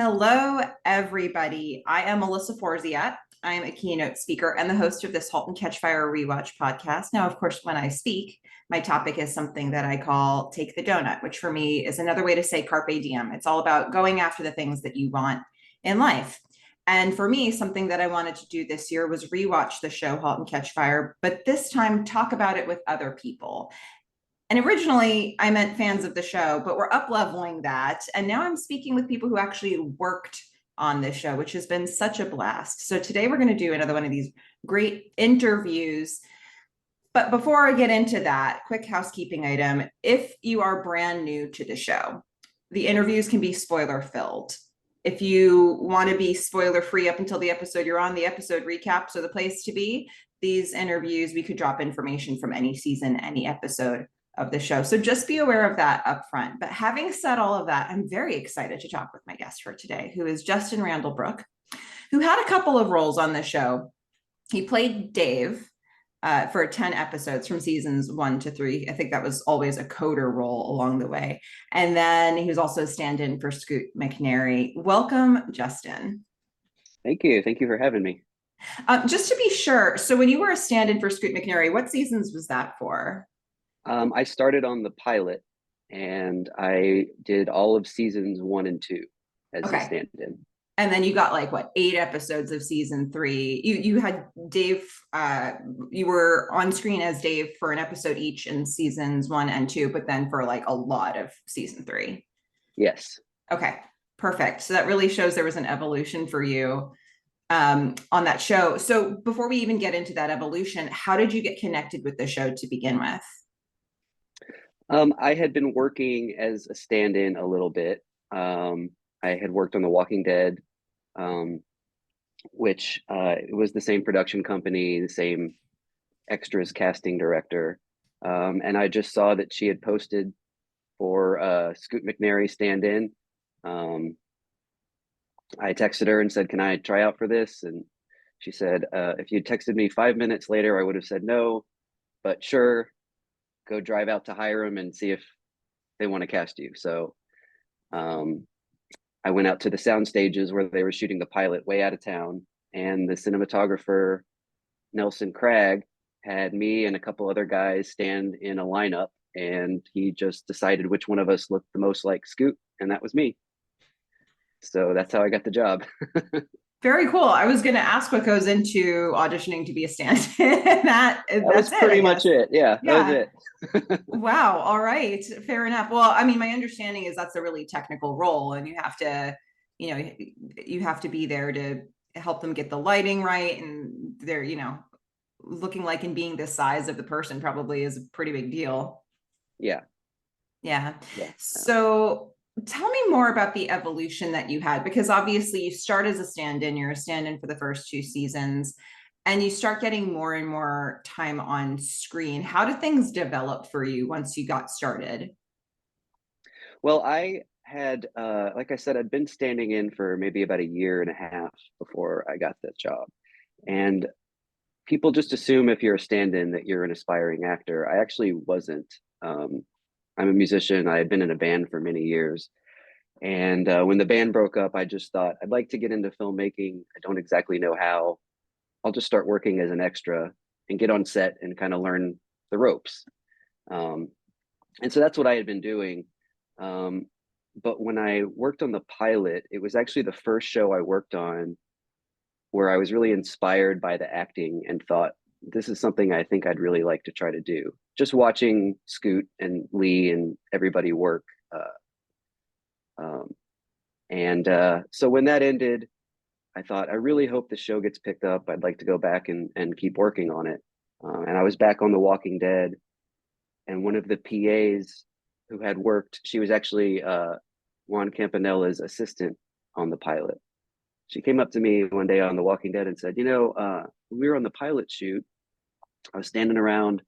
Hello, everybody. I am Melissa Forziat. I'm a keynote speaker and the host of this Halt and Catch Fire rewatch podcast. Now, of course, when I speak, my topic is something that I call Take the Doughnut, which for me is another way to say carpe diem. It's all about going after the things that you want in life. And for me, something that I wanted to do this year was rewatch the show Halt and Catch Fire, but this time talk about it with other people. And originally, I meant fans of the show, but we're up leveling that. And now I'm speaking with people who actually worked on this show, which has been such a blast. So today we're going to do another one of these great interviews. But before I get into that, quick housekeeping item. If you are brand new to the show, the interviews can be spoiler filled. If you want to be spoiler free up until the episode you're on, the episode recaps are the place to be. These interviews, we could drop information from any season, any episode of the show. So just be aware of that up front. But having said all of that, I'm very excited to talk with my guest for today, who is Justin Randell Brooke, who had a couple of roles on the show. He played Dave for 10 episodes from seasons 1 to 3. I think that was always a coder role along the way. And then he was also a stand-in for Scoot McNairy. Welcome, Justin. Thank you. Thank you for having me. Just to be sure, so when you were a stand-in for Scoot McNairy, what seasons was that for? I started on the pilot and I did all of seasons 1 and 2 as a stand-in. And then you got like what, 8 episodes of season 3. You had Dave, you were on screen as Dave for an episode each in seasons 1 and 2, but then for like a lot of season 3. Yes. Okay, perfect. So that really shows there was an evolution for you on that show. So before we even get into that evolution, how did you get connected with the show to begin with? I had been working as a stand-in a little bit. I had worked on The Walking Dead, which was the same production company, the same extras casting director. And I just saw that she had posted for Scoot McNairy stand-in. I texted her and said, "Can I try out for this?" And she said, "If you'd texted me 5 minutes later, I would have said no, but sure. Go drive out to Hiram and see if they want to cast you." So I went out to the sound stages where they were shooting the pilot way out of town, and the cinematographer, Nelson Cragg, had me and a couple other guys stand in a lineup, and he just decided which one of us looked the most like Scoot, and that was me. So that's how I got the job. Very cool. I was going to ask what goes into auditioning to be a stand-in. That was pretty much it. Yeah, that was it. Wow. All right. Fair enough. Well, I mean, my understanding is that's a really technical role, and you have to, you have to be there to help them get the lighting right, and they're, looking like and being the size of the person probably is a pretty big deal. Yeah. Yeah. So tell me more about the evolution that you had, because obviously you start as a stand-in, you're a stand-in for the first 2 seasons, and you start getting more and more time on screen. How did things develop for you once you got started? Well, I had, like I said, I'd been standing in for maybe about 1.5 years before I got that job. And people just assume if you're a stand-in that you're an aspiring actor. I actually wasn't. I'm a musician. I had been in a band for many years. And when the band broke up, I just thought, I'd like to get into filmmaking. I don't exactly know how. I'll just start working as an extra and get on set and kind of learn the ropes. And so that's what I had been doing. But when I worked on the pilot, it was actually the first show I worked on where I was really inspired by the acting and thought, this is something I think I'd really like to try to do. Just watching Scoot and Lee and everybody work. So when that ended, I thought, I really hope the show gets picked up. I'd like to go back and keep working on it. And I was back on The Walking Dead, and one of the PAs who had worked, she was actually Juan Campanella's assistant on the pilot. She came up to me one day on The Walking Dead and said, when we were on the pilot shoot, I was standing around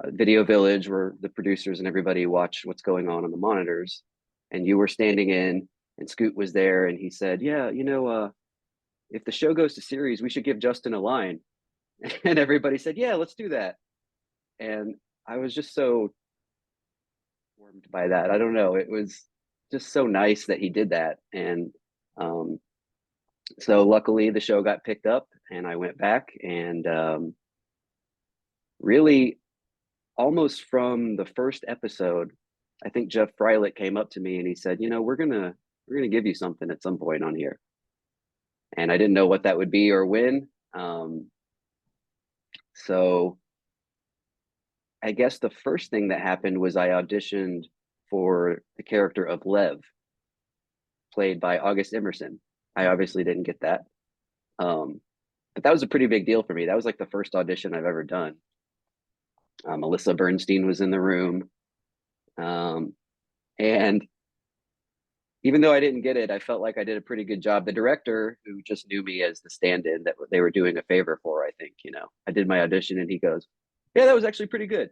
Video Village where the producers and everybody watch what's going on the monitors. And you were standing in, and Scoot was there, and he said, "Yeah, if the show goes to series, we should give Justin a line." And everybody said, "Yeah, let's do that." And I was just so warmed by that. I don't know. It was just so nice that he did that. And um, so luckily the show got picked up and I went back and really almost from the first episode, I think Jeff Freilich came up to me and he said, you know, we're gonna give you something at some point on here. And I didn't know what that would be or when. So I guess the first thing that happened was I auditioned for the character of Lev, played by August Emerson. I obviously didn't get that. But that was a pretty big deal for me. That was like the first audition I've ever done. Melissa Bernstein was in the room. And even though I didn't get it, I felt like I did a pretty good job. The director, who just knew me as the stand-in that they were doing a favor for, I think, you know, I did my audition and he goes, yeah, that was actually pretty good.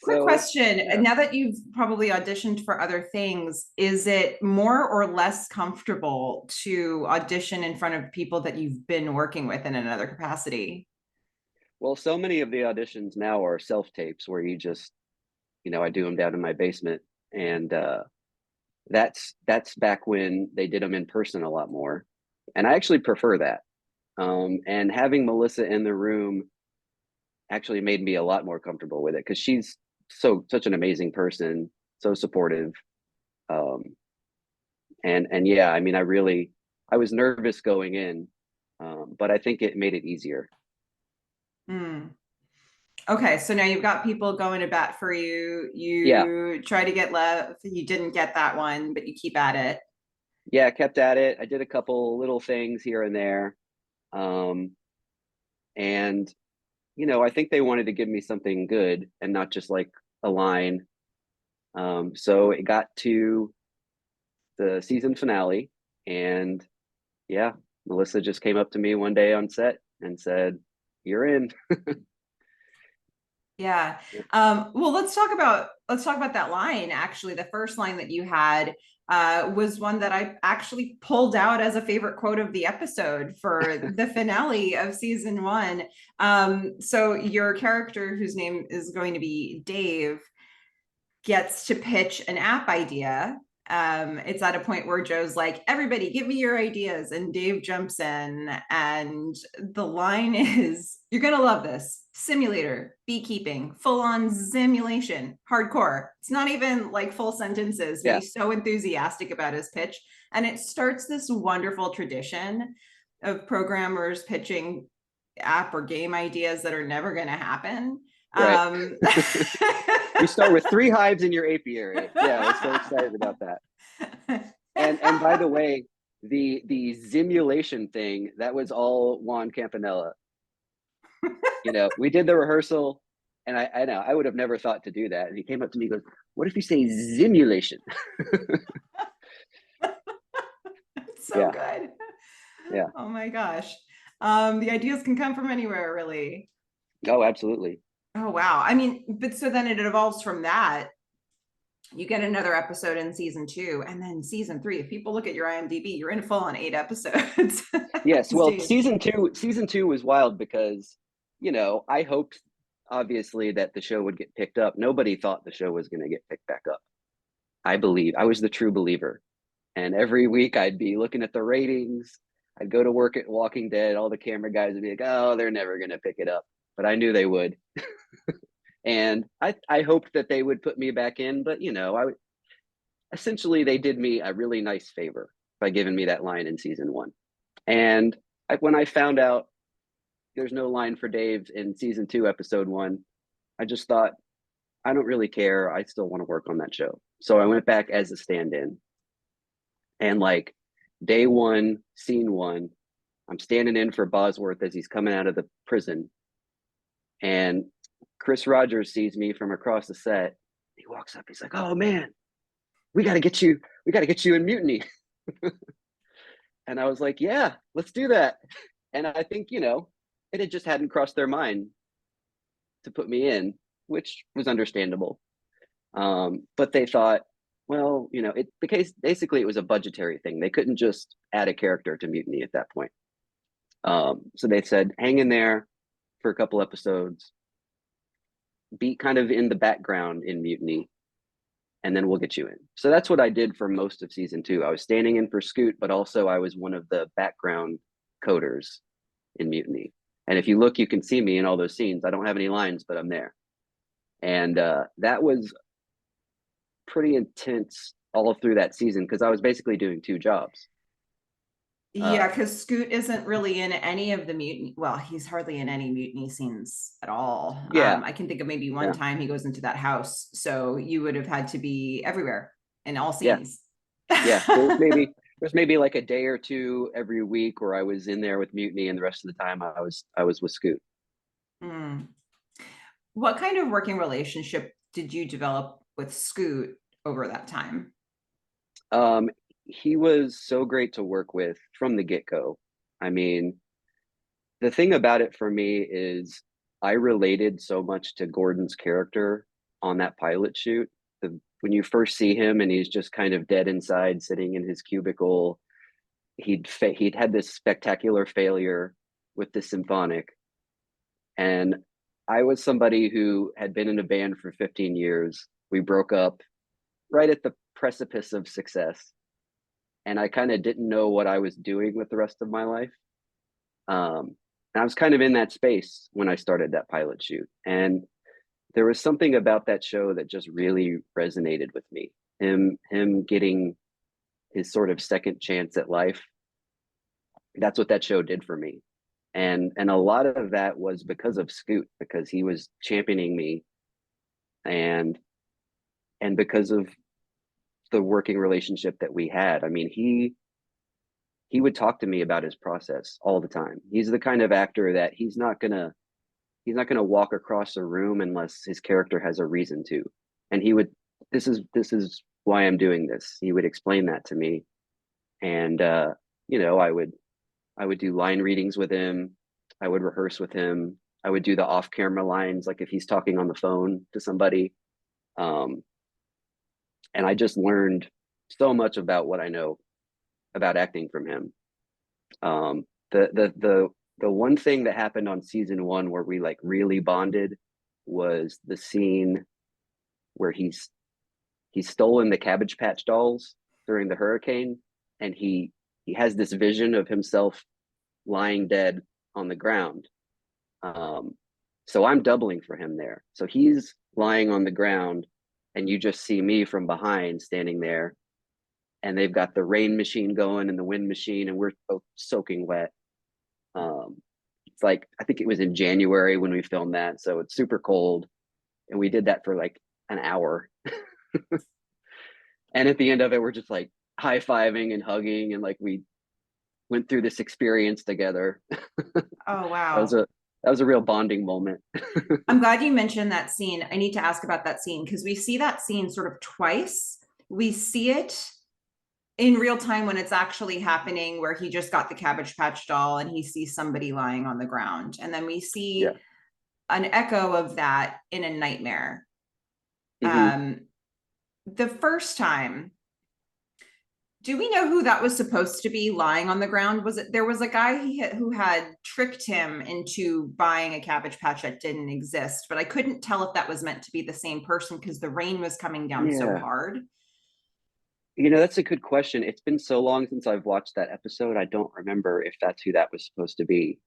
Quick question. Yeah. Now that you've probably auditioned for other things, is it more or less comfortable to audition in front of people that you've been working with in another capacity? Well, so many of the auditions now are self-tapes where you just, you know, I do them down in my basement. And that's back when they did them in person a lot more. And I actually prefer that. And having Melissa in the room actually made me a lot more comfortable with it because she's such an amazing person, so supportive. And yeah, I mean, I was nervous going in, but I think it made it easier. Mm. Okay, so now you've got people going to bat for you. Yeah, You try to get Lev, you didn't get that one, but you keep at it. yeah, I kept at it. I did a couple little things here and there. Um, and you know, I think they wanted to give me something good and not just like a line. So it got to the season finale, and yeah, Melissa just came up to me one day on set and said, "You're in." Yeah. Well, let's talk about that line. Actually, the first line that you had was one that I actually pulled out as a favorite quote of the episode for the finale of season one. So your character, whose name is going to be Dave, gets to pitch an app idea. It's at a point where Joe's like, everybody give me your ideas. And Dave jumps in. And the line is, you're going to love this: simulator, beekeeping, full on simulation, hardcore. It's not even like full sentences, but Yeah, he's so enthusiastic about his pitch. And it starts this wonderful tradition of programmers pitching app or game ideas that are never going to happen. right. Um, You start with 3 hives in your apiary. Yeah, I was so excited about that. And by the way, the simulation thing, that was all Juan Campanella. You know, we did the rehearsal, and I know I would have never thought to do that. And he came up to me and goes, "What if you say simulation?" It's so Yeah, good. yeah. Oh my gosh. The ideas can come from anywhere, really. Oh, absolutely. Oh wow. I mean, but so then it evolves from that. You get another episode in season two, and then season three. If people look at your IMDb, you're in full on 8 episodes. Yes. Well, Steve. season two was wild because, you know, I hoped obviously that the show would get picked up. Nobody thought the show was going to get picked back up. I was the true believer. And every week I'd be looking at the ratings. I'd go to work at Walking Dead. All the camera guys would be like, "Oh, they're never going to pick it up." But I knew they would. And I hoped that they would put me back in. But, you know, essentially they did me a really nice favor by giving me that line in season one. And when I found out there's no line for Dave in season two, episode one, I just thought, I don't really care. I still want to work on that show. So I went back as a stand in. And like day one, scene one, I'm standing in for Bosworth as he's coming out of the prison. And Chris Rogers sees me from across the set. He walks up. He's like, "Oh man, we got to get you. We got to get you in Mutiny." And I was like, "Yeah, let's do that." And I think, you know, it just hadn't crossed their mind to put me in, which was understandable. But they thought, well, you know, the case basically it was a budgetary thing. They couldn't just add a character to Mutiny at that point. So they said, hang in there for a couple episodes, be kind of in the background in Mutiny, and then we'll get you in. So that's what I did for most of season 2. I was standing in for Scoot, but also I was one of the background coders in Mutiny. And if you look, you can see me in all those scenes. I don't have any lines, but I'm there. And that was pretty intense all through that season because I was basically doing 2 jobs. Yeah, because Scoot isn't really in any of the mutiny. Well, he's hardly in any mutiny scenes at all. Yeah. I can think of maybe one Yeah. time he goes into that house. So you would have had to be everywhere in all Yeah. scenes. Yeah. There's maybe like a day or 2 every week where I was in there with Mutiny, and the rest of the time I was with Scoot. Mm. What kind of working relationship did you develop with Scoot over that time? He was so great to work with from the get-go. I mean, the thing about it for me is I related so much to Gordon's character on that pilot shoot. When you first see him and he's just kind of dead inside, sitting in his cubicle, he'd had this spectacular failure with the symphonic, and I was somebody who had been in a band for 15 years. We broke up right at the precipice of success, and I kind of didn't know what I was doing with the rest of my life. And I was kind of in that space when I started that pilot shoot. And there was something about that show that just really resonated with me. Him getting his sort of second chance at life. That's what that show did for me. And a lot of that was because of Scoot, because he was championing me, and because of the working relationship that we had. I mean, he would talk to me about his process all the time. He's the kind of actor that he's not gonna walk across a room unless his character has a reason to. And he would, this is why I'm doing this. He would explain that to me. And I would do line readings with him. I would rehearse with him. I would do the off camera lines, like if he's talking on the phone to somebody. And I just learned so much about what I know about acting from him. The one thing that happened on season 1 where we like really bonded was the scene where he's stolen the Cabbage Patch dolls during the hurricane, and he has this vision of himself lying dead on the ground. So I'm doubling for him there. So he's lying on the ground, and you just see me from behind standing there, and they've got the rain machine going and the wind machine, and we're both soaking wet. It's like, I think it was in January when we filmed that, so it's super cold, and we did that for like an hour. And at the end of it, we're just like high-fiving and hugging, and like we went through this experience together. Oh, wow. That was a real bonding moment. I'm glad you mentioned that scene. I need to ask about that scene because we see that scene sort of twice. We see it in real time when it's actually happening, where he just got the Cabbage Patch doll and he sees somebody lying on the ground. And then we see Yeah. an echo of that in a nightmare. Mm-hmm. The first time, do we know who that was supposed to be lying on the ground? Was it, there was a guy who had tricked him into buying a Cabbage Patch that didn't exist, but I couldn't tell if that was meant to be the same person because the rain was coming down so hard. That's a good question. It's been so long since I've watched that episode. I don't remember if that's who that was supposed to be.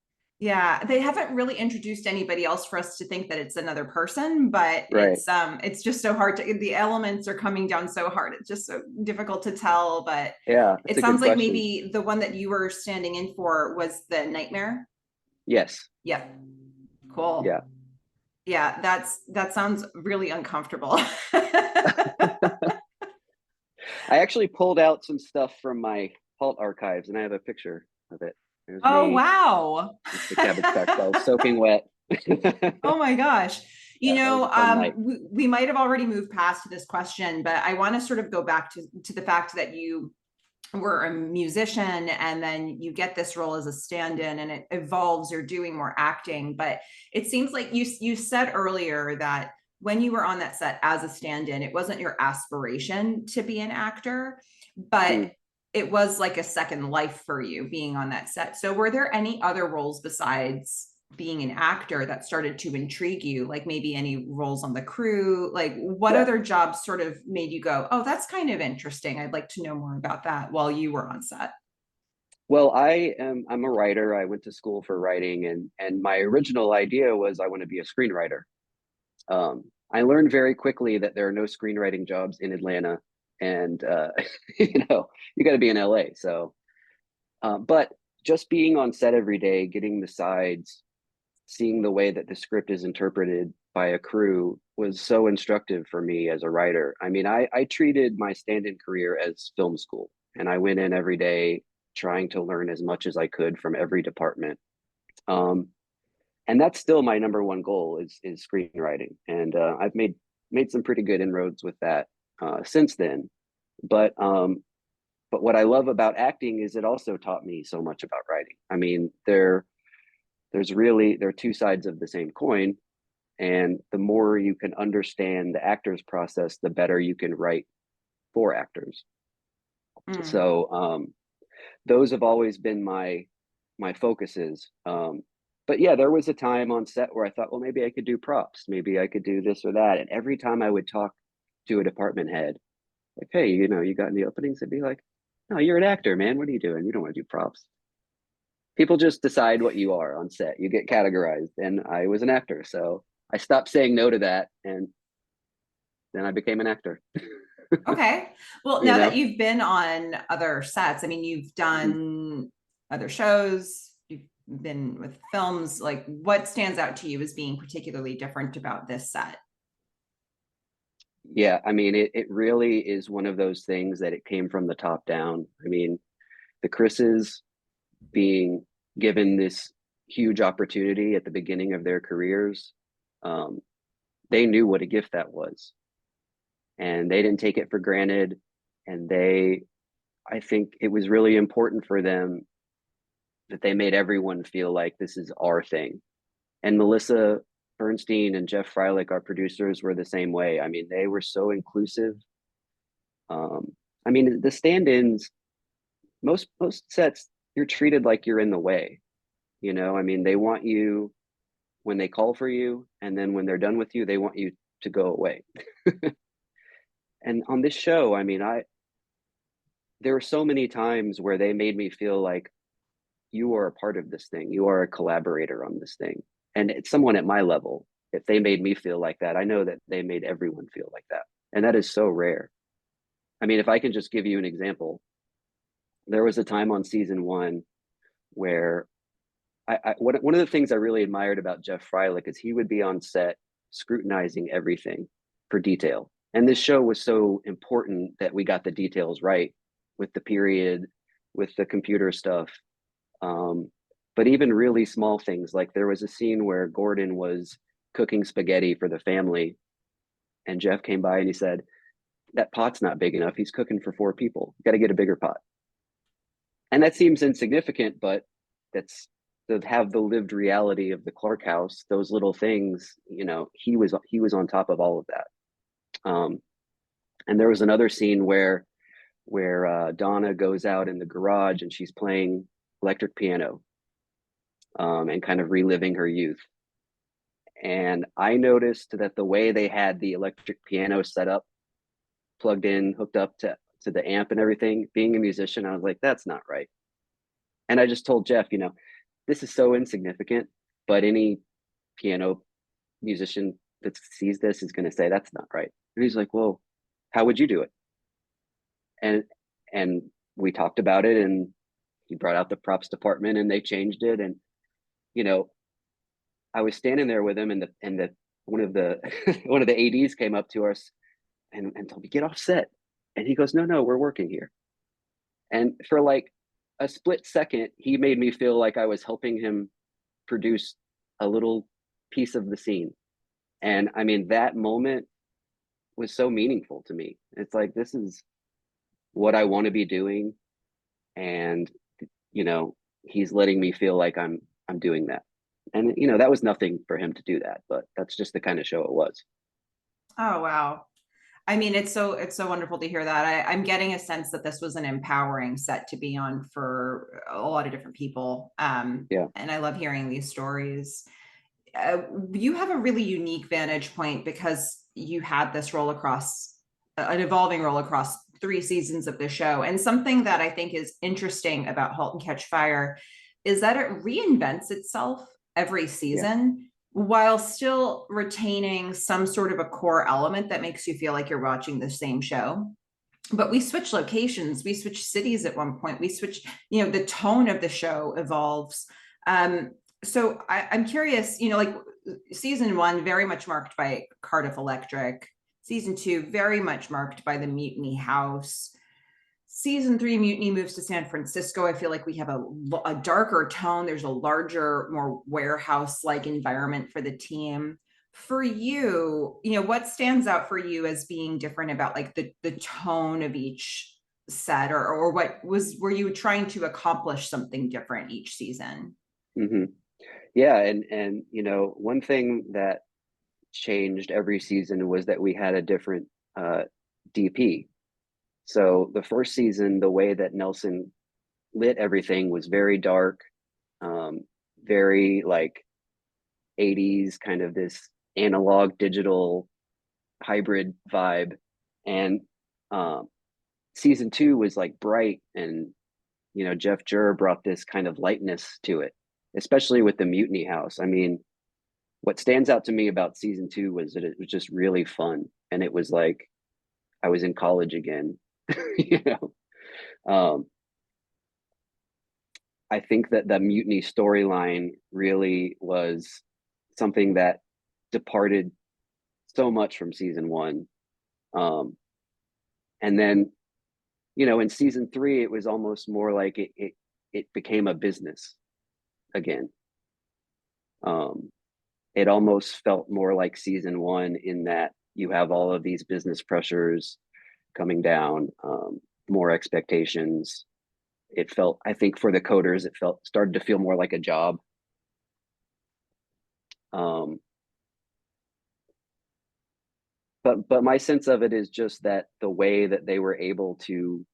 Yeah, they haven't really introduced anybody else for us to think that it's another person, but Right. it's just so hard to, the elements are coming down so hard. It's just so difficult to tell, but Yeah, it that's a good sounds like question. maybe the one that you were standing in for was the nightmare. Yes. Yep. Cool. Yeah. Yeah, that sounds really uncomfortable. I actually pulled out some stuff from my Halt archives, and I have a picture of it. There's Oh, me wow. with the Cabbage Patch dolls soaking wet. Oh my gosh. You Yeah, that was know, a fun night. we might have already moved past this question, but I want to sort of go back to the fact that you were a musician and then you get this role as a stand-in and it evolves, you're doing more acting. But it seems like you said earlier that when you were on that set as a stand-in, it wasn't your aspiration to be an actor, but it was like a second life for you being on that set. So were there any other roles besides being an actor that started to intrigue you? Like maybe any roles on the crew? Like what Yeah. other jobs sort of made you go, oh, that's kind of interesting. I'd like to know more about that while you were on set? Well, I'm a writer. I went to school for writing, and my original idea was I want to be a screenwriter. I learned very quickly that there are no screenwriting jobs in Atlanta, and you got to be in LA. So, but just being on set every day, getting the sides, seeing the way that the script is interpreted by a crew was so instructive for me as a writer. I mean, I treated my stand-in career as film school, and I went in every day trying to learn as much as I could from every department. Um, and that's still my number one goal is screenwriting, and I've made some pretty good inroads with that since then. But what I love about acting is it also taught me so much about writing. I mean, there are two sides of the same coin, and the more you can understand the actor's process, the better you can write for actors. Mm. So those have always been my focuses. But yeah, there was a time on set where I thought, well, maybe I could do props, maybe I could do this or that. And every time I would talk to a department head, like, hey, you got any openings? They'd be like, no, you're an actor, man. What are you doing? You don't want to do props. People just decide what you are on set. You get categorized, and I was an actor, so I stopped saying no to that, and then I became an actor. Okay. Well, you now that know, you've been on other sets, I mean, you've Mhm. done other shows, you've been with films, like what stands out to you as being particularly different about this set? Yeah, I mean, it really is one of those things that it came from the top down. I mean, the Chris's being given this huge opportunity at the beginning of their careers, um, they knew what a gift that was, and they didn't take it for granted. And I think it was really important for them that they made everyone feel like this is our thing. And Melissa Bernstein and Jeff Freilich, our producers, were the same way. I mean, they were so inclusive. Um, I mean, the stand-ins, most sets, you're treated like you're in the way. I mean, they want you when they call for you, and then when they're done with you, they want you to go away. And on this show, I mean, I there were so many times where they made me feel like you are a part of this thing. You are a collaborator on this thing. And it's someone at my level. If they made me feel like that, I know that they made everyone feel like that. And that is so rare. I mean, if I can just give you an example, there was a time on season one where one of the things I really admired about Jeff Freilich is he would be on set scrutinizing everything for detail. And this show was so important that we got the details right with the period, with the computer stuff. Um, but even really small things, like there was a scene where Gordon was cooking spaghetti for the family, and Jeff came by and he said, that pot's not big enough. He's cooking for 4 people. You got to get a bigger pot. And that seems insignificant, but that's to have the lived reality of the Clark house, those little things, he was on top of all of that. And there was another scene where Donna goes out in the garage and she's playing electric piano, and kind of reliving her youth. And I noticed that the way they had the electric piano set up, plugged in, hooked up to the amp and everything, being a musician, I was like, that's not right. And I just told Jeff, this is so insignificant, but any piano musician that sees this is going to say that's not right. And he's like, well, how would you do it? And we talked about it, and he brought out the props department and they changed it. And you know I was standing there with him, and the one of the one of the ads came up to us and told me, get off set. And he goes, no, no, we're working here. And for like a split second, he made me feel like I was helping him produce a little piece of the scene. And I mean, that moment was so meaningful to me. It's like, this is what I want to be doing. And, you know, he's letting me feel like I'm doing that. And, that was nothing for him to do that, but that's just the kind of show it was. Oh, wow. I mean, it's so wonderful to hear that. I'm getting a sense that this was an empowering set to be on for a lot of different people. Yeah, And I love hearing these stories. You have a really unique vantage point because you had this role across an evolving role across 3 seasons of the show. And something that I think is interesting about Halt and Catch Fire is that it reinvents itself every yeah, season while still retaining some sort of a core element that makes you feel like you're watching the same show. But we switch locations, we switch cities at one point, we switch, the tone of the show evolves. So I'm curious, like season one, very much marked by Cardiff Electric. Season two, very much marked by the Mutiny House. Season three, Mutiny moves to San Francisco. I feel like we have a darker tone. There's a larger, more warehouse-like environment for the team. For you, what stands out for you as being different about like the tone of each set, or were you trying to accomplish something different each season? hmm yeah. And one thing that changed every season was that we had a different DP. So the first season, the way that Nelson lit everything was very dark, um, very like 80s, kind of this analog digital hybrid vibe. And um, season two was like bright, and Jeff Jur brought this kind of lightness to it, especially with the Mutiny House. I mean, what stands out to me about season two was that it was just really fun, and it was like I was in college again. you know, um, I think that the Mutiny storyline really was something that departed so much from season one. Um, and then, in season three, it was almost more like it became a business again. Um, it almost felt more like season one in that you have all of these business pressures coming down, more expectations. It felt, I think, for the coders, it felt started to feel more like a job. Um, but my sense of it is just that the way that they were able to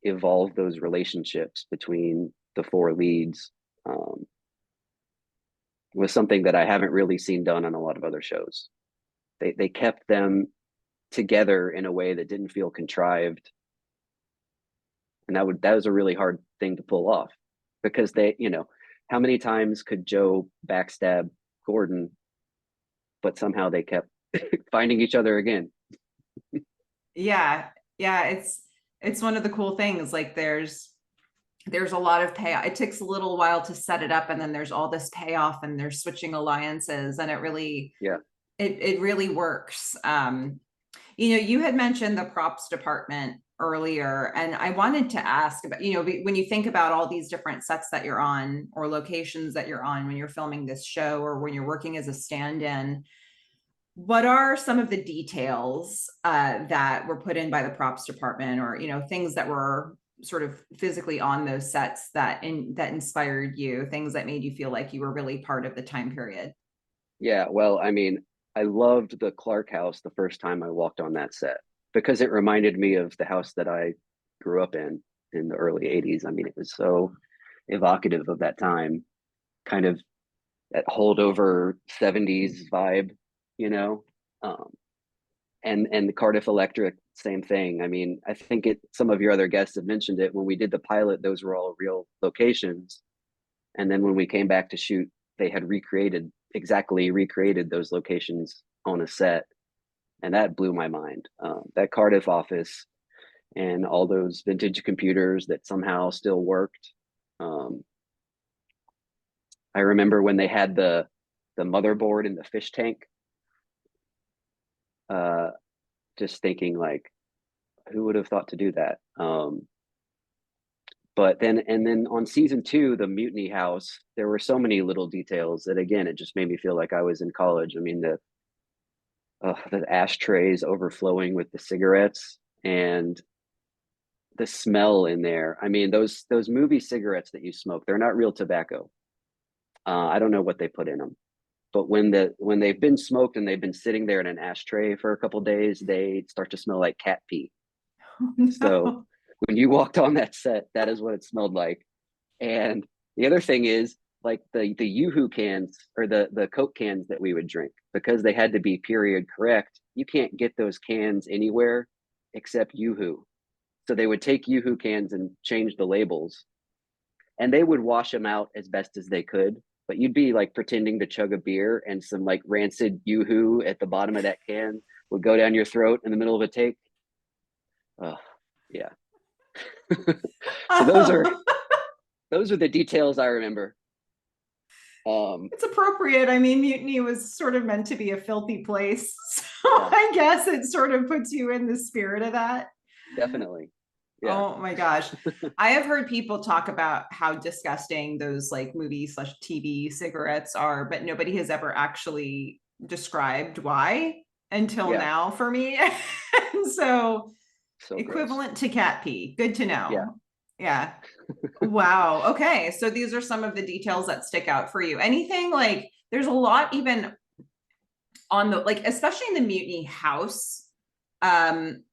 evolve those relationships between the four leads, was something that I haven't really seen done on a lot of other shows. They kept them together in a way that didn't feel contrived, and that was a really hard thing to pull off, because how many times could Joe backstab Gordon, but somehow they kept finding each other again. Yeah, yeah, it's one of the cool things. Like there's a lot of payoff. It takes a little while to set it up, and then there's all this payoff, and there's switching alliances, and Yeah, it really works. You had mentioned the props department earlier, and I wanted to ask about, when you think about all these different sets that you're on or locations that you're on when you're filming this show or when you're working as a stand-in, what are some of the details that were put in by the props department, or things that were sort of physically on those sets that inspired you, things that made you feel like you were really part of the time period? yeah. Well, I mean, I loved the Clark house the first time I walked on that set, because it reminded me of the house that I grew up in the early 80s. I mean, it was so evocative of that time, kind of that holdover 70s vibe, you know. Um, and the Cardiff Electric, same thing. I mean, I think some of your other guests have mentioned it. When we did the pilot, those were all real locations, and then when we came back to shoot, they had exactly recreated those locations on a set, and that blew my mind. That Cardiff office and all those vintage computers that somehow still worked. Um, I remember when they had the motherboard in the fish tank. Uh, just thinking like, who would have thought to do that? But then on season two, the Mutiny House, there were so many little details that, again, it just made me feel like I was in college. I mean, the ashtrays overflowing with the cigarettes, and the smell in there. I mean, those movie cigarettes that you smoke, they're not real tobacco. I don't know what they put in them, But when they've been smoked and they've been sitting there in an ashtray for a couple days, they start to smell like cat pee. Oh, So no. when you walked on that set, that is what it smelled like. And the other thing is, like the Yoo-hoo cans or the Coke cans that we would drink, because they had to be period correct, you can't get those cans anywhere except Yoo-hoo. So they would take Yoo-hoo cans and change the labels, and they would wash them out as best as they could. But you'd be like pretending to chug a beer, and some like rancid Yoo-hoo at the bottom of that can would go down your throat in the middle of a take. Oh, yeah. So Oh, those are the details I remember. it's appropriate. I mean, Mutiny was sort of meant to be a filthy place. So Yeah, I guess it sort of puts you in the spirit of that. definitely. Yeah. Oh my gosh. I have heard people talk about how disgusting those like movie slash TV cigarettes are, but nobody has ever actually described why until Yeah. now for me. And so So gross. equivalent to cat pee. Good to Yeah. know. Yeah. Wow. Okay. So these are some of the details that stick out for you. Anything like there's a lot even on the like, especially in the Mutiny house. Um,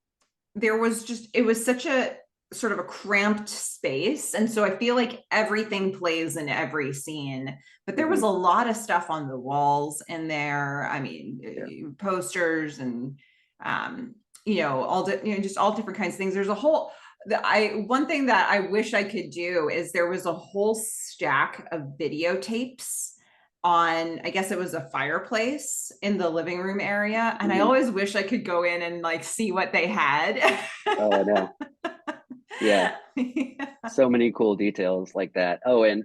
there was just it was such a sort of a cramped space, and so I feel like everything plays in every scene, but there was Hmm. a lot of stuff on the walls in there. I mean, Yeah. posters and all just all different kinds of things. There's a whole I one thing that I wish I could do is there was a whole stack of videotapes on, I guess it was a fireplace in the living room area. And I Hmm. always wish I could go in and like see what they had. Oh, I know. Yeah. So many cool details like that. Oh, and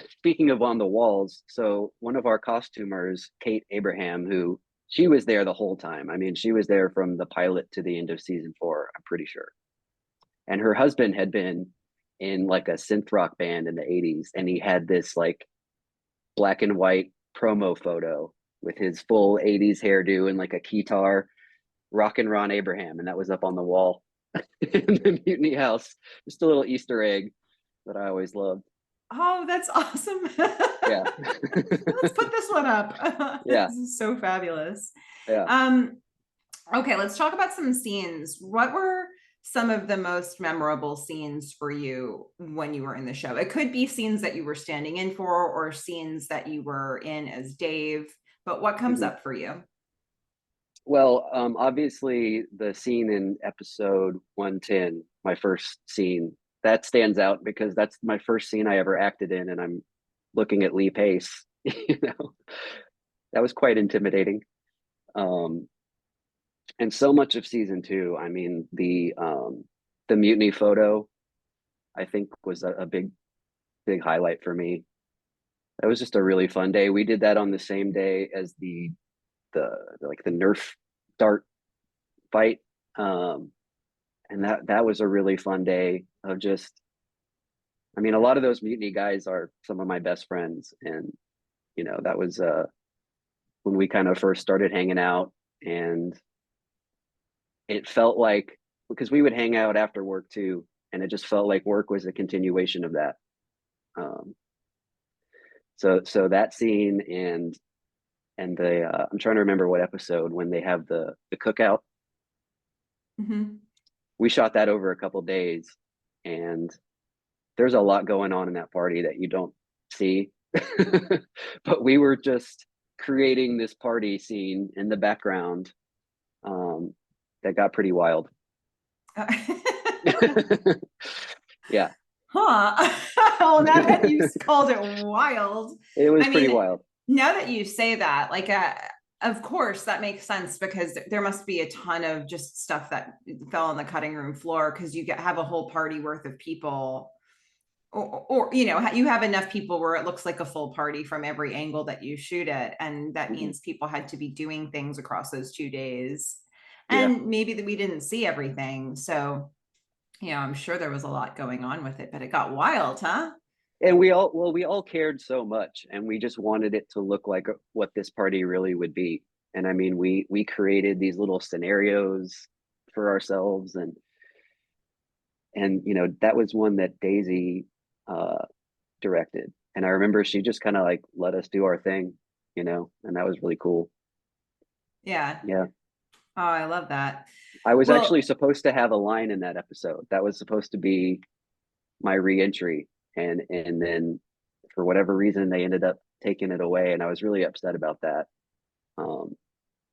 speaking of on the walls, so one of our costumers, Kate Abraham, who she was there the whole time. I mean, she was there from the pilot to the end of season 4, I'm pretty sure. And her husband had been in like a synth rock band in the 80s, and he had this like black and white promo photo with his full 80s hairdo and like a guitar, rockin' Ron Abraham, and that was up on the wall in the Mutiny House. Just a little Easter egg that I always loved. Oh, that's awesome. Yeah. Let's put this one up. Yeah. This is so fabulous. Yeah. Um, okay, let's talk about some scenes. What were some of the most memorable scenes for you when you were in the show? It could be scenes that you were standing in for or scenes that you were in as Dave, but what comes Mhm. up for you? Well, obviously the scene in episode 110, my first scene, that stands out because that's my first scene I ever acted in, and I'm looking at Lee Pace. You know, that was quite intimidating. Um, and so much of season 2, I mean, the mutiny photo, I think was a big highlight for me. That was just a really fun day. We did that on the same day as the like the Nerf dart fight. Um, and that was a really fun day of just, I mean, a lot of those mutiny guys are some of my best friends, and that was when we kind of first started hanging out, and it felt like, because we would hang out after work too, and it just felt like work was a continuation of that. um, so that scene, and the I'm trying to remember what episode, when they have the cookout. Mhm. We shot that over a couple days, and there's a lot going on in that party that you don't see. But we were just creating this party scene in the background, um, that got pretty wild. Yeah, Huh. Well, now that you called it wild, it was I pretty mean, wild. now that you say that, like, of course, that makes sense because there must be a ton of just stuff that fell on the cutting room floor because have a whole party worth of people, or you have enough people where it looks like a full party from every angle that you shoot it, and that Hmm. means people had to be doing things across those 2 days, Yeah, and maybe that we didn't see everything, so. Yeah, I'm sure there was a lot going on with it, but it got wild, huh? and we all cared so much, and we just wanted it to look like what this party really would be. And I mean, we created these little scenarios for ourselves, and that was one that Daisy directed, and I remember she just kind of like let us do our thing. and that was really cool. Yeah. Yeah. Oh, I love that. I was actually Well, supposed to have a line in that episode. That was supposed to be my reentry, and then for whatever reason they ended up taking it away, and I was really upset about that. Um,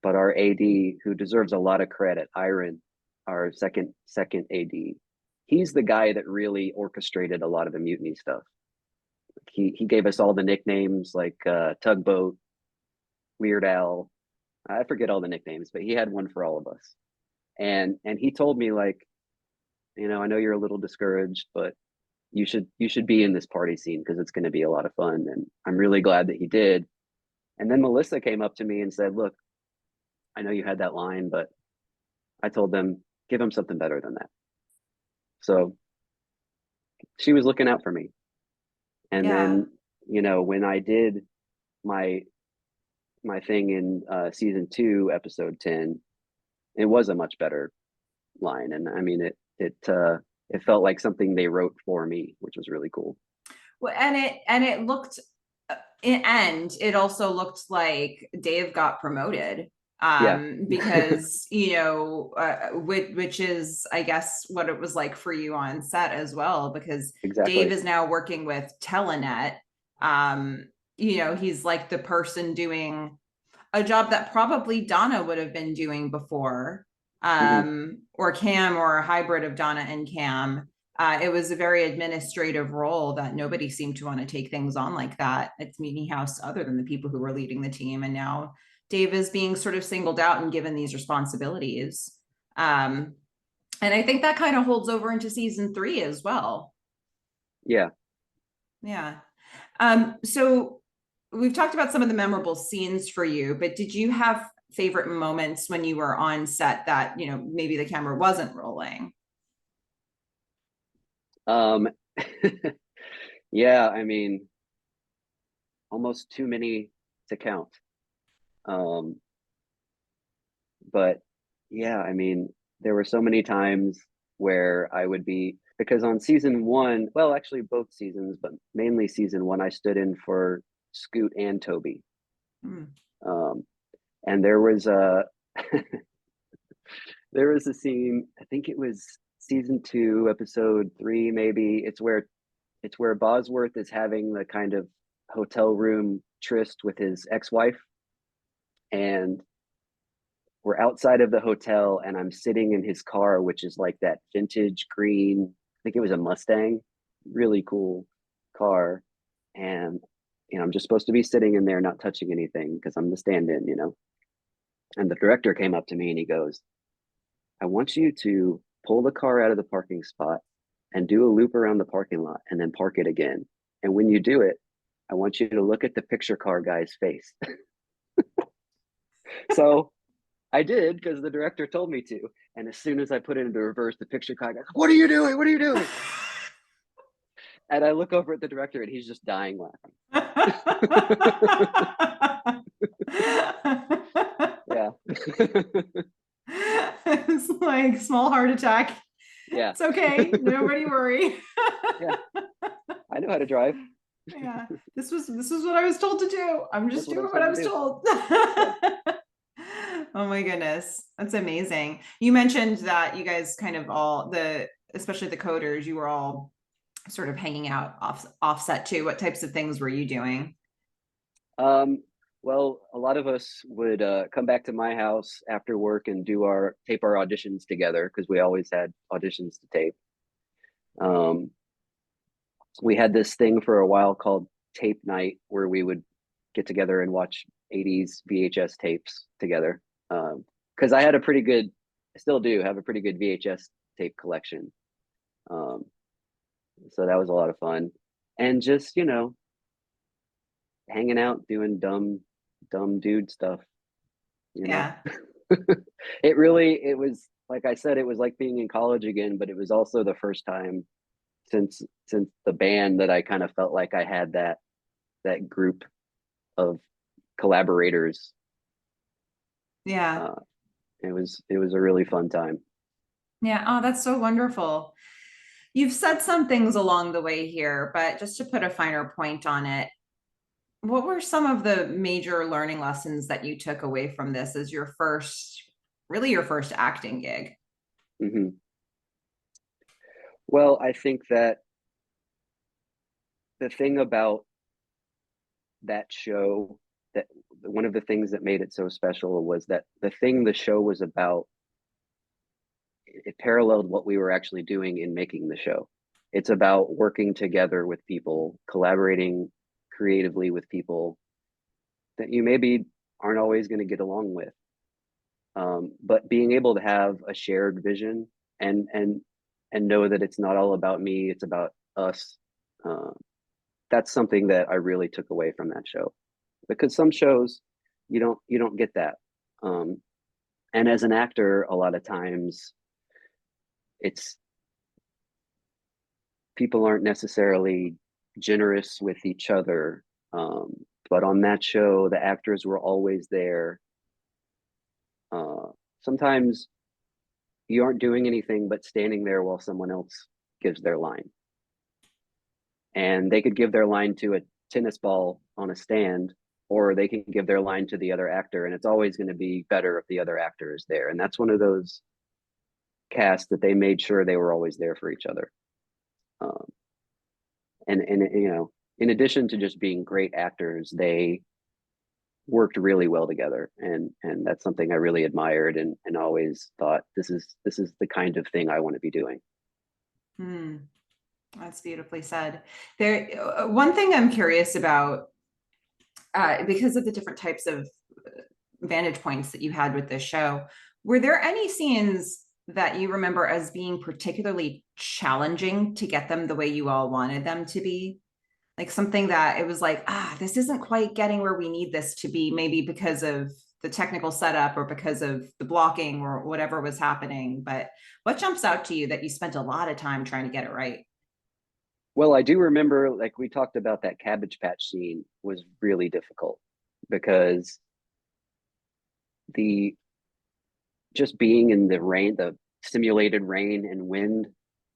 but our AD, who deserves a lot of credit, Iron, our second AD, he's the guy that really orchestrated a lot of the mutiny stuff. He gave us all the nicknames like Tugboat, Weird Al. I forget all the nicknames, but he had one for all of us. And he told me like, I know you're a little discouraged, but you should be in this party scene because it's going to be a lot of fun. And I'm really glad that he did. And then Melissa came up to me and said, "Look, I know you had that line, but I told them give him something better than that." So she was looking out for me. And yeah. then, when I did my my thing in season 2, episode 10, it was a much better line. And I mean, it felt like something they wrote for me, which was really cool. Well, and it looked, and it also looked like Dave got promoted, Yeah, because which is, I guess, what it was like for you on set as well, because Dave exactly. is now working with Telenet. He's like the person doing a job that probably Donna would have been doing before, Hmm. or Cam, or a hybrid of Donna and Cam. It was a very administrative role that nobody seemed to want to take things on like that at Mutiny House, other than the people who were leading the team. And now Dave is being sort of singled out and given these responsibilities. Um, and I think that kind of holds over into season 3 as well. Yeah. Yeah. So we've talked about some of the memorable scenes for you, but did you have favorite moments when you were on set that, maybe the camera wasn't rolling? Um, yeah, I mean, almost too many to count. Um, but yeah, I mean, there were so many times where I would be, because on season 1, well, actually both seasons, but mainly season 1, I stood in for Scoot and Toby. Hmm. Um, and there was a scene, I think it was season 2, episode 3, maybe. It's where Bosworth is having the kind of hotel room tryst with his ex-wife, and we're outside of the hotel, and I'm sitting in his car, which is like that vintage green, I think it was a Mustang, really cool car. And I'm just supposed to be sitting in there not touching anything because I'm the stand-in. And the director came up to me and he goes, "I want you to pull the car out of the parking spot and do a loop around the parking lot and then park it again. And when you do it, I want you to look at the picture car guy's face." So I did because the director told me to. And as soon as I put it into reverse, the picture car goes, "What are you doing? What are you doing?" And I look over at the director and he's just dying laughing. Yeah. It's like small heart attack. Yeah. It's okay. Nobody worry. Yeah. I know how to drive. Yeah. This is what I was told to do. I'm That's just what I doing was what told I to was do. told. Yeah. Oh my goodness. That's amazing. You mentioned that you guys kind of especially the coders, you were all sort of hanging out offset too. What types of things were you doing? Um, well, a lot of us would come back to my house after work and tape our auditions together because we always had auditions to tape. Um, we had this thing for a while called tape night where we would get together and watch 80s VHS tapes together. Because I still do have a pretty good VHS tape collection. Um, so that was a lot of fun. And just, hanging out, doing dumb dude stuff, you know. Yeah. It was, like I said, it was like being in college again, but it was also the first time since the band that I kind of felt like I had that group of collaborators. Yeah. Uh, it was a really fun time. Yeah. Oh, that's so wonderful. You've said some things along the way here, but just to put a finer point on it, What were some of the major learning lessons that you took away from this as your first, really your first acting gig? Hmm. Well, I think that the thing about that show, that one of the things that made it so special was that the thing the show was about, it paralleled what we were actually doing in making the show. It's about working together with people, collaborating creatively with people that you maybe aren't always going to get along with, but being able to have a shared vision and know that it's not all about me, it's about us. uh, that's something that I really took away from that show, because some shows you don't get that. um, and as an actor, a lot of times it's people aren't necessarily generous with each other. um, but on that show, the actors were always there. uh, Sometimes you aren't doing anything but standing there while someone else gives their line, and they could give their line to a tennis ball on a stand, or they can give their line to the other actor, and it's always going to be better if the other actor is there. And that's one of those casts that they made sure they were always there for each other. um, and in addition to just being great actors, they worked really well together, and that's something I really admired, and always thought, this is the kind of thing I want to be doing. Hmm, that's beautifully said. There, one thing I'm curious about, because of the different types of vantage points that you had with this show, were there any scenes that you remember as being particularly challenging to get them the way you all wanted them to be? Like something that it was like, this isn't quite getting where we need this to be, maybe because of the technical setup or because of the blocking or whatever was happening. But what jumps out to you that you spent a lot of time trying to get it right? Well, I do remember, like we talked about, that Cabbage Patch scene was really difficult because the just being in the rain, the simulated rain and wind,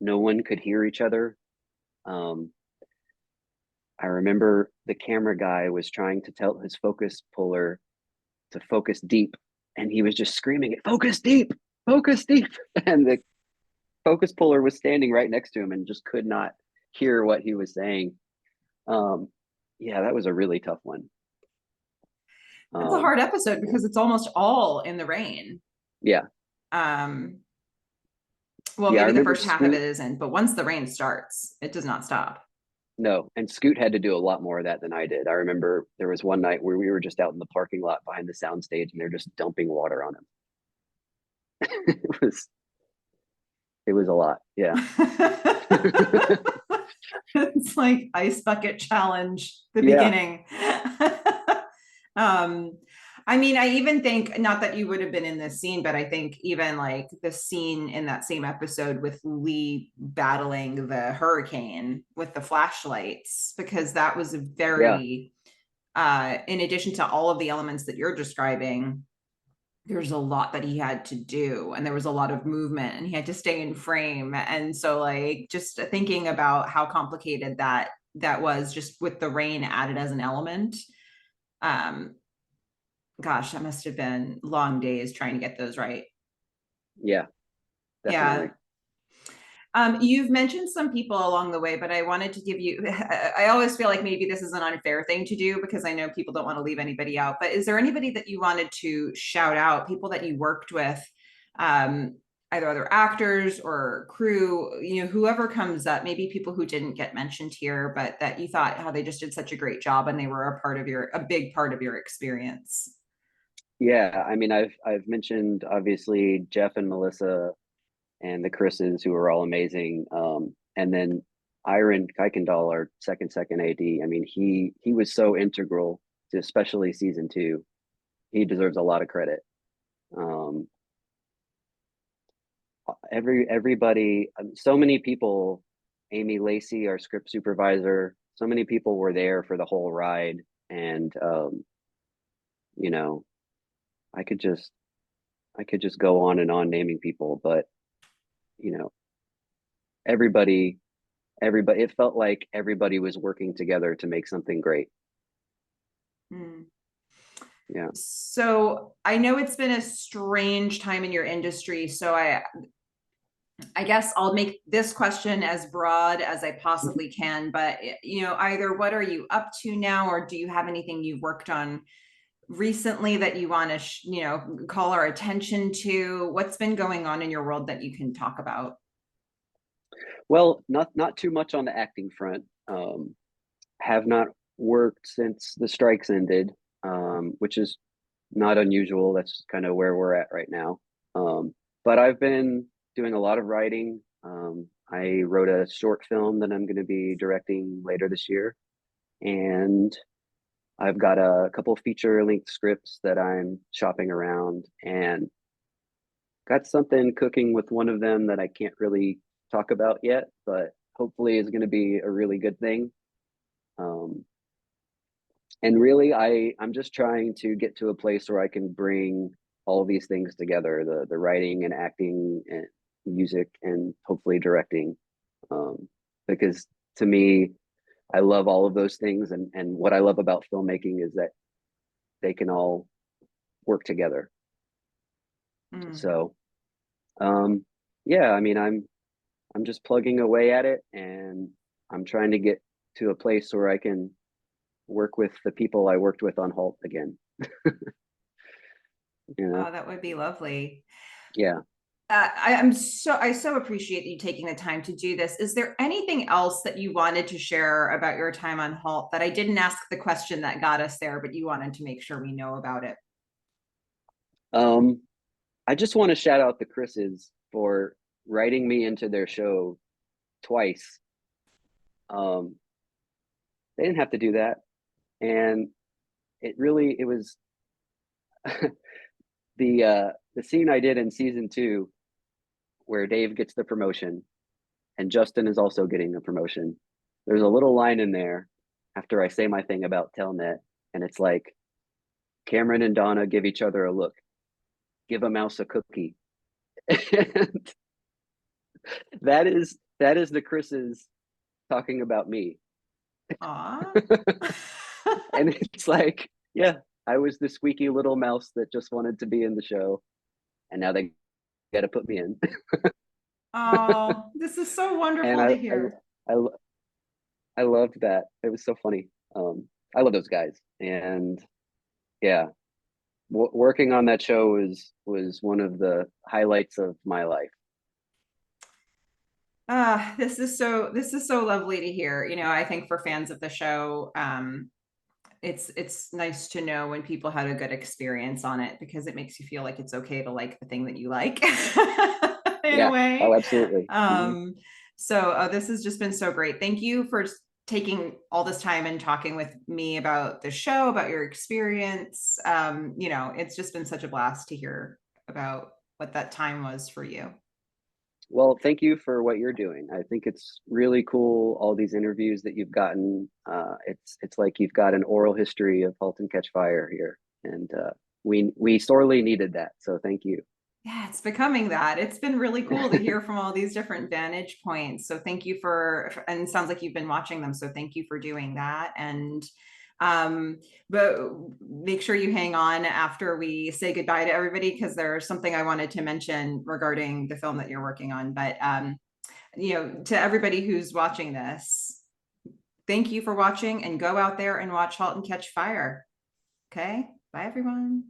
no one could hear each other. Um, I remember the camera guy was trying to tell his focus puller to focus deep, and he was just screaming it, focus deep, focus deep. And the focus puller was standing right next to him and just could not hear what he was saying. Um, yeah, that was a really tough one. It's a Um, hard episode yeah, because it's almost all in the rain. yeah, Um, well, yeah. I maybe the remember first half of it Scoot. isn't, but once the rain starts, it does not stop. No, and Scoot had to do a lot more of that than I did. I remember there was one night where we were just out in the parking lot behind the sound stage, and they're just dumping water on him. it was it was a lot. Yeah. It's like ice bucket challenge, the Yeah. beginning. um, I mean, I even think, not that you would have been in this scene, but I think even like the scene in that same episode with Lee battling the hurricane with the flashlights, because that was a Yeah. very, in addition to all of the elements that you're describing, there's a lot that he had to do, and there was a lot of movement, and he had to stay in frame. And so like just thinking about how complicated that was, just with the rain added as an element. um Gosh, that must have been long days trying to get those right. Yeah, Yeah. definitely. You've mentioned some people along the way, but I wanted to give you, I always feel like maybe this is an unfair thing to do because I know people don't want to leave anybody out, but is there anybody that you wanted to shout out, people that you worked with, um, either other actors or crew, whoever comes up, maybe people who didn't get mentioned here, but that you thought how they just did such a great job and they were a big part of your experience? Yeah, I mean, I've mentioned obviously Jeff and Melissa and the Chris's, who are all amazing. And then Iron Kuykendall, our second AD. I mean, he was so integral to especially season two. He deserves a lot of credit. Um, everybody, so many people. Amy Lacey, our script supervisor, so many people were there for the whole ride, and you know, I could just I could just go on and on naming people, but you know, everybody, it felt like everybody was working together to make something great. Hmm. Yeah. So I know it's been a strange time in your industry. So I guess I'll make this question as broad as I possibly can, but either what are you up to now, or do you have anything you've worked on recently that you want to, call our attention to? What's been going on in your world that you can talk about? Well, not too much on the acting front. Have not worked since the strikes ended, which is not unusual. That's kind of where we're at right now. But I've been doing a lot of writing. I wrote a short film that I'm going to be directing later this year, and I've got a couple feature-length scripts that I'm shopping around, and got something cooking with one of them that I can't really talk about yet, but hopefully is going to be a really good thing. Um, and really, I'm just trying to get to a place where I can bring all of these things together: the writing and acting and music and hopefully directing. Because to me, I love all of those things, and what I love about filmmaking is that they can all work together. Mm. So, um, yeah, I mean, I'm just plugging away at it, and I'm trying to get to a place where I can work with the people I worked with on Halt again. You know, Oh, that would be lovely. yeah. I so appreciate you taking the time to do this. Is there anything else that you wanted to share about your time on Halt that I didn't ask the question that got us there, but you wanted to make sure we know about it? Um, I just want to shout out the Chris's for writing me into their show twice. Um, they didn't have to do that, and it was the scene I did in season 2 where Dave gets the promotion and Justin is also getting a promotion. There's a little line in there after I say my thing about Telnet, and it's like Cameron and Donna give each other a look, give a mouse a cookie. And that is the Chris's talking about me. Aw. And it's like, yeah, I was the squeaky little mouse that just wanted to be in the show, and now they got to put me in. Oh, this is so And wonderful to hear. I I loved that. It was so funny. I love those guys, and yeah, working on that show was one of the highlights of my life. This is so lovely to hear. I think for fans of the show, it's nice to know when people had a good experience on it, because it makes you feel like it's okay to like the thing that you like in a Yeah. Oh, way. absolutely. Um, so this has just been so great. Thank you for taking all this time and talking with me about the show, about your experience. It's just been such a blast to hear about what that time was for you. Well, thank you for what you're doing. I think it's really cool, all these interviews that you've gotten. It's like you've got an oral history of Halt and Catch Fire here, and we sorely needed that. So thank you. Yeah, it's becoming that. It's been really cool to hear from all these different vantage points. So thank you and it sounds like you've been watching them. So thank you for doing that. And um, but make sure you hang on after we say goodbye to everybody, because there's something I wanted to mention regarding the film that you're working on. But to everybody who's watching this, thank you for watching, and go out there and watch Halt and Catch Fire. Okay. Bye everyone.